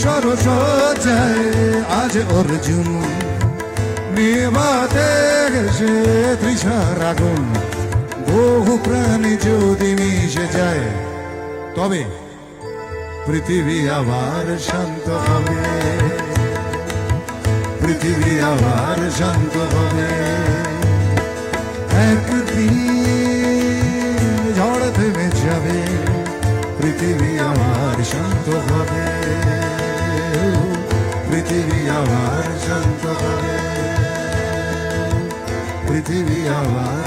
সরসজ্জায় আজ অর্জুন নিবাতে গেছে তৃষার আগুন। বহু প্রাণী যদি মিশে যায় তবে পৃথিবী আবার শান্ত হবে, পৃথিবী আবার শান্ত হবে। একদিন ঝড় থেমে যাবে, পৃথিবী আবার শান্ত হবে, পৃথিবী আবার শান্ত হবে, পৃথিবী আবার